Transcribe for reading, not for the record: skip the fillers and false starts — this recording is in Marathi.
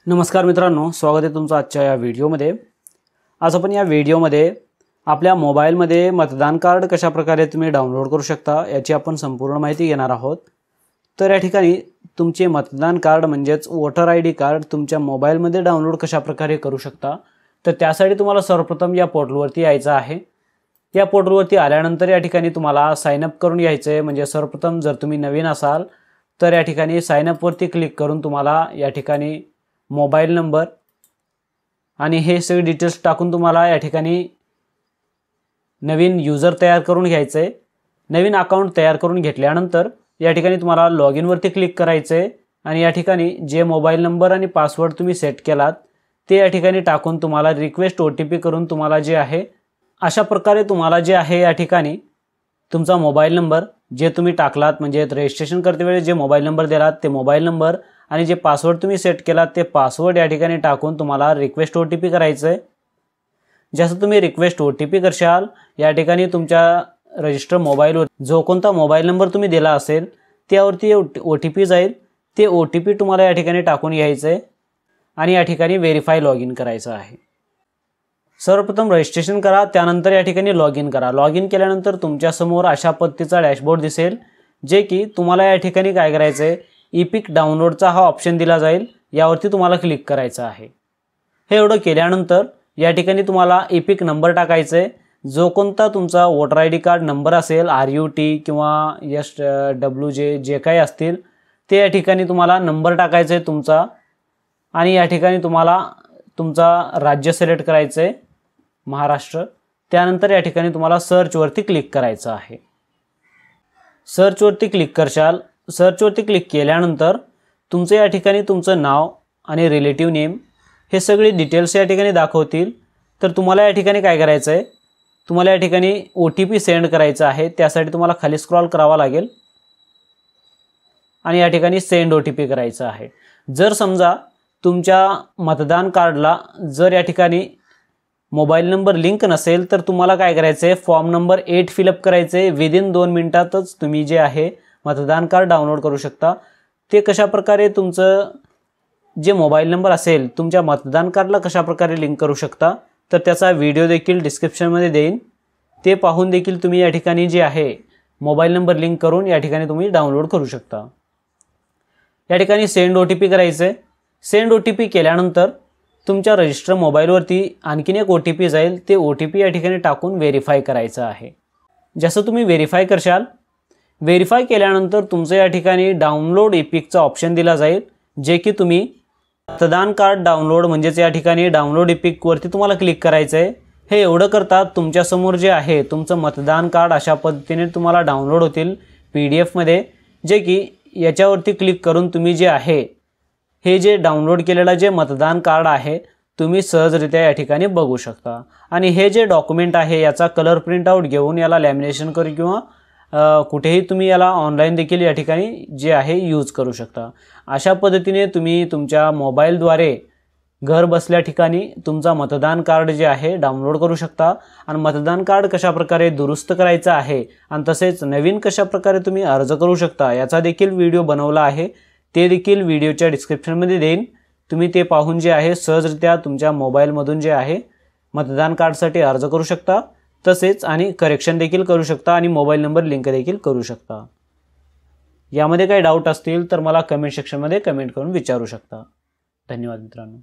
नमस्कार मित्रांनो, स्वागत आहे तुमचं आजच्या या व्हिडिओमध्ये। आज आपण या व्हिडिओमध्ये आपल्या मोबाईलमध्ये मतदान कार्ड कशा प्रकारे तुम्ही डाउनलोड करू शकता याची आपण संपूर्ण माहिती घेणार आहोत। तर या ठिकाणी तुमचे मतदान कार्ड म्हणजेच वोटर आयडी कार्ड तुमच्या मोबाईलमध्ये डाउनलोड कशा प्रकारे करू शकता, तर त्यासाठी तुम्हाला सर्वप्रथम या पोर्टलवरती यायचं आहे। या पोर्टलवरती आल्यानंतर या ठिकाणी तुम्हाला साइन अप करून घ्यायचं आहे। म्हणजे सर्वप्रथम जर तुम्ही नवीन असाल तर या ठिकाणी साइन अप वरती क्लिक करून तुम्हाला या ठिकाणी मोबाईल नंबर आणि हे सगळे डिटेल्स टाकून तुम्हाला या ठिकाणी नवीन यूजर तयार करून घ्यायचं आहे। नवीन अकाउंट तयार करून घेतल्यानंतर या ठिकाणी तुम्हाला लॉग इन वरती क्लिक करायचं आहे आणि या ठिकाणी जे मोबाईल नंबर आणि पासवर्ड तुम्ही सेट केलात ते या ठिकाणी टाकून तुम्हाला रिक्वेस्ट OTP करून तुम्हाला जे आहे अशा प्रकारे तुम्हाला जे आहे या ठिकाणी तुमचा मोबाईल नंबर जे तुम्ही टाकलात म्हणजे रजिस्ट्रेशन करते वेळी जे मोबाईल नंबर दिलात ते मोबाईल नंबर आणि जे पासवर्ड तुम्ही सेट केलात ते पासवर्ड या ठिकाणी टाकून तुम्हाला रिक्वेस्ट OTP करायचं आहे। जसं तुम्ही रिक्वेस्ट OTP करशाल या ठिकाणी तुमच्या रजिस्टर मोबाईलवर जो कोणता मोबाईल नंबर तुम्ही दिला असेल त्यावरती OTP जाईल। ते OTP तुम्हाला या ठिकाणी टाकून घ्यायचं आहे आणि या ठिकाणी व्हेरीफाय लॉग इन करायचं आहे। सर्वप्रथम रजिस्ट्रेशन करा, त्यानंतर या ठिकाणी लॉग इन करा। लॉग इन केल्यानंतर तुमच्या समोर अशा पद्धतीचा डॅशबोर्ड दिसेल, जे की तुम्हाला या ठिकाणी काय करायचं आहे इपिक डाउनलोडचा हा ऑप्शन दिला जाईल, यावरती तुम्हाला क्लिक करायचं आहे। हे एवढं केल्यानंतर या ठिकाणी तुम्हाला इपिक नंबर टाकायचा आहे। जो कोणता तुमचा वोटर आयडी कार्ड नंबर असेल RUT किंवा SWJ जे काही असतील ते या ठिकाणी तुम्हाला नंबर टाकायचा आहे तुमचा आणि या ठिकाणी तुम्हाला तुमचा राज्य सिलेक्ट करायचं आहे महाराष्ट्र। त्यानंतर या ठिकाणी तुम्हाला सर्च वरती क्लिक करायचं आहे। सर्च वरती क्लिक करशाल, सर्च वरती क्लिक केल्यानंतर तुमचं या ठिकाणी तुमचं नाव आणि रिलेटिव्ह नेम हे सगळे डिटेल्स या ठिकाणी दाखवतील। तर तुम्हाला या ठिकाणी काय करायचं आहे, तुम्हाला या ठिकाणी OTP सेंड करायचा आहे। त्यासाठी तुम्हाला खाली स्क्रॉल करावा लागेल आणि या ठिकाणी सेंड OTP करायचा आहे। जर समजा तुमच्या मतदान कार्डला जर या ठिकाणी मोबाईल नंबर लिंक नसेल तर तुम्हाला काय करायचं आहे फॉर्म नंबर 8 फिलअप करायचं आहे। विदिन 2 मिनिटातच तुम्ही जे आहे मतदान कार्ड डाउनलोड करू शकता। ते कशा प्रकारे तुमचं जे मोबाईल नंबर असेल तुमच्या मतदान कार्डला कशा प्रकारे लिंक करू शकता तर त्याचा व्हिडिओ देखील डिस्क्रिप्शनमध्ये देईन, ते पाहून देखील तुम्ही या ठिकाणी जे आहे मोबाईल नंबर लिंक करून या ठिकाणी तुम्ही डाउनलोड करू शकता। या ठिकाणी सेंड OTP करायचं आहे। सेंड OTP केल्यानंतर तुमच्या रजिस्टर मोबाईलवरती आणखीन एक OTP जाईल, ते OTP या ठिकाणी टाकून व्हेरीफाय करायचं आहे। जसं तुम्ही व्हेरीफाय करशाल, व्हेरीफाय केल्यानंतर तुमचं या ठिकाणी डाउनलोड इपिकचा ऑप्शन दिला जाईल, जे की तुम्ही मतदान कार्ड डाउनलोड म्हणजेच या ठिकाणी डाउनलोड इपिक वरती तुम्हाला क्लिक करायचं आहे। हे एवढं करतात तुमच्या समोर जे आहे तुमचं मतदान कार्ड अशा पद्धतीने तुम्हाला डाउनलोड होतील PDF मध्ये, जे की याच्यावरती क्लिक करून तुम्ही जे आहे हे जे डाउनलोड केलेलं जे मतदान कार्ड आहे तुम्ही सहजरित्या या ठिकाणी बघू शकता। आणि हे जे डॉक्युमेंट आहे याचा कलर प्रिंट आउट घेऊन याला लॅमिनेशन करून किंवा कुठेही तुम्ही याला ऑनलाईन देखील या ठिकाणी जे आहे यूज करू शकता। अशा पद्धतीने तुम्ही तुमच्या मोबाईलद्वारे घर बसल्या ठिकाणी तुमचा मतदान कार्ड जे आहे डाउनलोड करू शकता आणि मतदान कार्ड कशा प्रकारे दुरुस्त करायचं आहे आणि तसेच नवीन कशा प्रकारे तुम्ही अर्ज करू शकता याचा देखील व्हिडिओ बनवला आहे, ते देखील व्हिडिओच्या डिस्क्रिप्शनमध्ये देईन। तुम्ही ते पाहून जे आहे सहजरित्या तुमच्या मोबाईलमधून जे आहे मतदान कार्डसाठी अर्ज करू शकता, तसेच आणि करेक्शन देखील करू शकता आणि मोबाईल नंबर लिंक देखील करू शकता। यामध्ये काही डाऊट असतील तर मला कमेंट सेक्शनमध्ये कमेंट करून विचारू शकता। धन्यवाद मित्रांनो।